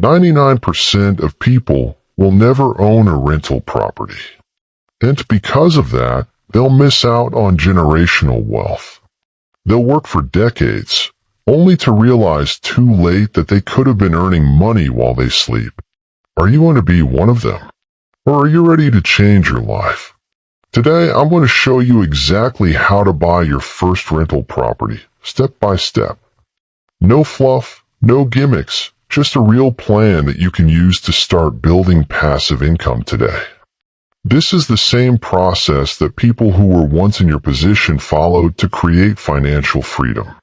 99% of people will never own a rental property. And because of that, they'll miss out on generational wealth. They'll work for decades, only to realize too late that they could have been earning money while they sleep. Are you going to be one of them? Or are you ready to change your life? Today, I'm going to show you exactly how to buy your first rental property, step by step. No fluff, no gimmicks, just a real plan that you can use to start building passive income today. This is the same process that people who were once in your position followed to create financial freedom.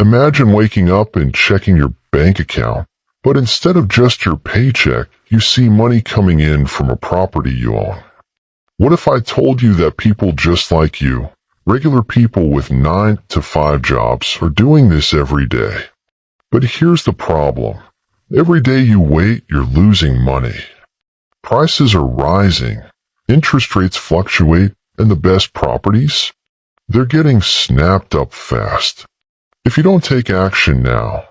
Imagine waking up and checking your bank account, but instead of just your paycheck, you see money coming in from a property you own. What if I told you that people just like you, regular people with 9 to 5 jobs, are doing this every day? But here's the problem. Every day you wait, you're losing money. Prices are rising, interest rates fluctuate, and the best properties? They're getting snapped up fast. If you don't take action now,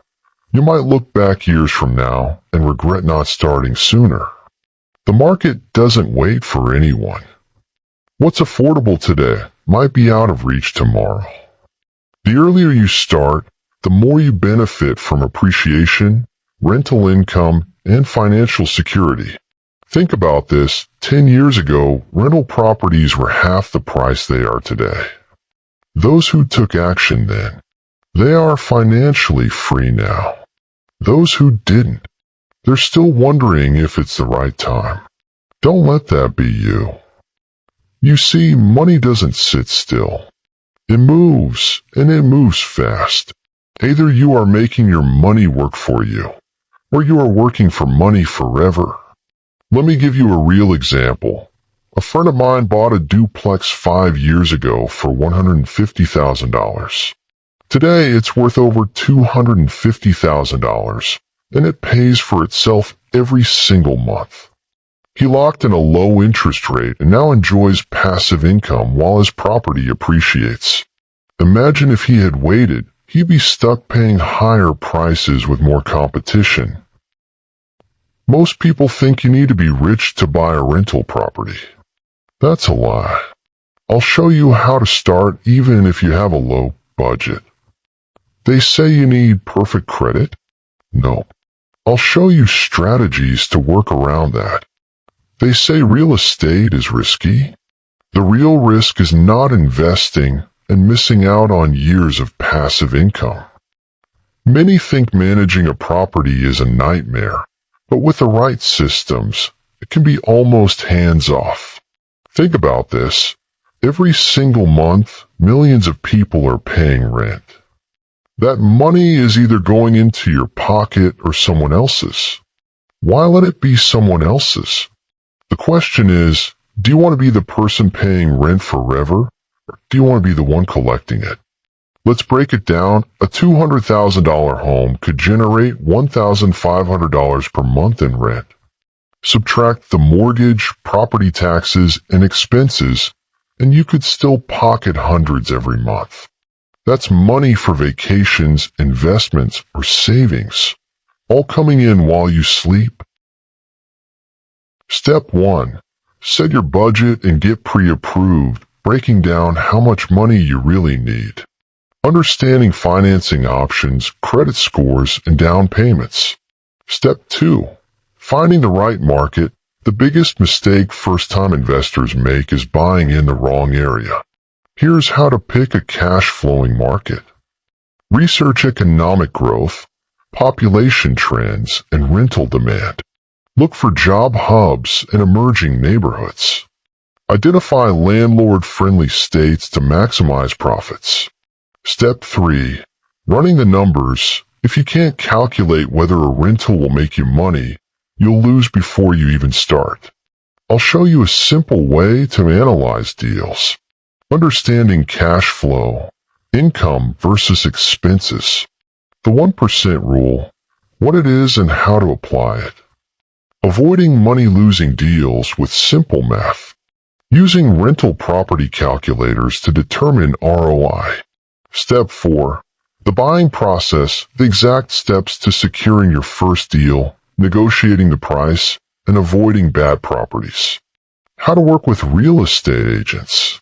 you might look back years from now and regret not starting sooner. The market doesn't wait for anyone. What's affordable today might be out of reach tomorrow. The earlier you start, the more you benefit from appreciation, rental income, and financial security. Think about this. 10 years ago, rental properties were half the price they are today. Those who took action then, they are financially free now. Those who didn't, they're still wondering if it's the right time. Don't let that be you. You see, money doesn't sit still. It moves, and it moves fast. Either you are making your money work for you, or you are working for money forever. Let me give you a real example. A friend of mine bought a duplex 5 years ago for $150,000. Today, it's worth over $250,000, and it pays for itself every single month. He locked in a low interest rate and now enjoys passive income while his property appreciates. Imagine if he had waited, he'd be stuck paying higher prices with more competition. Most people think you need to be rich to buy a rental property. That's a lie. I'll show you how to start even if you have a low budget. They say you need perfect credit? No. I'll show you strategies to work around that. They say real estate is risky. The real risk is not investing and missing out on years of passive income. Many think managing a property is a nightmare, but with the right systems, it can be almost hands-off. Think about this. Every single month, millions of people are paying rent. That money is either going into your pocket or someone else's. Why let it be someone else's? The question is, do you want to be the person paying rent forever, or do you want to be the one collecting it? Let's break it down. A $200,000 home could generate $1,500 per month in rent. Subtract the mortgage, property taxes, and expenses, and you could still pocket hundreds every month. That's money for vacations, investments, or savings, all coming in while you sleep. Step 1. Set your budget and get pre-approved, breaking down how much money you really need. Understanding financing options, credit scores, and down payments. Step 2. Finding the right market. The biggest mistake first-time investors make is buying in the wrong area. Here's how to pick a cash-flowing market. Research economic growth, population trends, and rental demand. Look for job hubs and emerging neighborhoods. Identify landlord-friendly states to maximize profits. Step 3. Running the numbers. If you can't calculate whether a rental will make you money, you'll lose before you even start. I'll show you a simple way to analyze deals. Understanding cash flow, income versus expenses. The 1% rule, what it is and how to apply it. Avoiding money-losing deals with simple math. Using rental property calculators to determine ROI. Step 4. The buying process, the exact steps to securing your first deal, negotiating the price, and avoiding bad properties. How to work with real estate agents.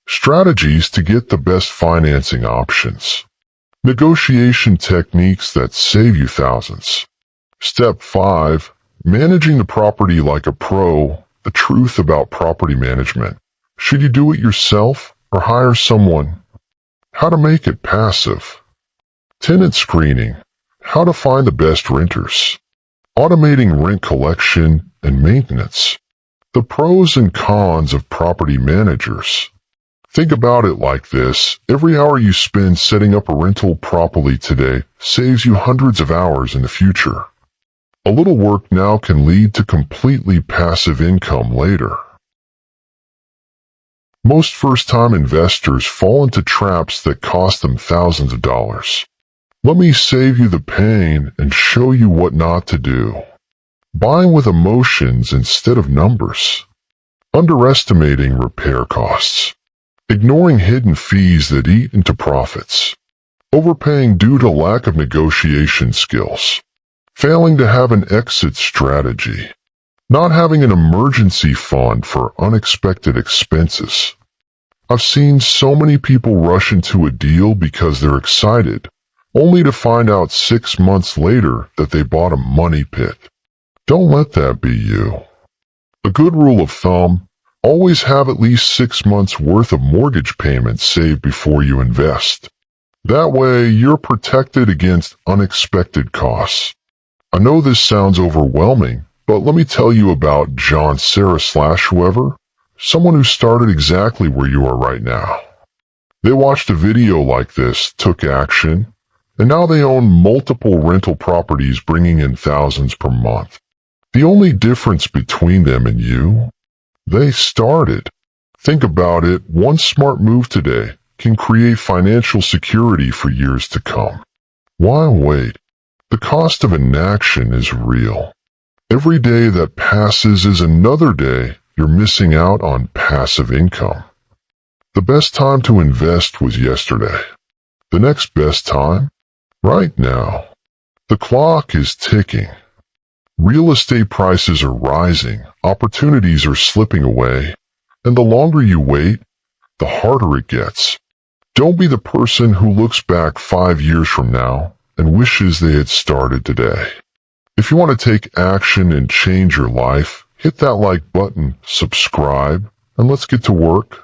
Strategies to get the best financing options. Negotiation techniques that save you thousands. Step 5. Managing the property like a pro. The truth about property management. Should you do it yourself or hire someone? How to make it passive. Tenant screening. How to find the best renters. Automating rent collection and maintenance. The pros and cons of property managers. Think about it like this. Every hour you spend setting up a rental properly today saves you hundreds of hours in the future. A little work now can lead to completely passive income later. Most first-time investors fall into traps that cost them thousands of dollars. Let me save you the pain and show you what not to do. Buying with emotions instead of numbers. Underestimating repair costs. Ignoring hidden fees that eat into profits. Overpaying due to lack of negotiation skills. Failing to have an exit strategy. Not having an emergency fund for unexpected expenses. I've seen so many people rush into a deal because they're excited, only to find out 6 months later that they bought a money pit. Don't let that be you. A good rule of thumb, always have at least 6 months worth of mortgage payments saved before you invest. That way, you're protected against unexpected costs. I know this sounds overwhelming, but let me tell you about John, Sarah / whoever, someone who started exactly where you are right now. They watched a video like this, took action, and now they own multiple rental properties bringing in thousands per month. The only difference between them and you? They started. Think about it, one smart move today can create financial security for years to come. Why wait? The cost of inaction is real. Every day that passes is another day you're missing out on passive income. The best time to invest was yesterday. The next best time? Right now. The clock is ticking. Real estate prices are rising, opportunities are slipping away, and the longer you wait, the harder it gets. Don't be the person who looks back 5 years from now and wishes they had started today. If you want to take action and change your life, hit that like button, subscribe, and let's get to work.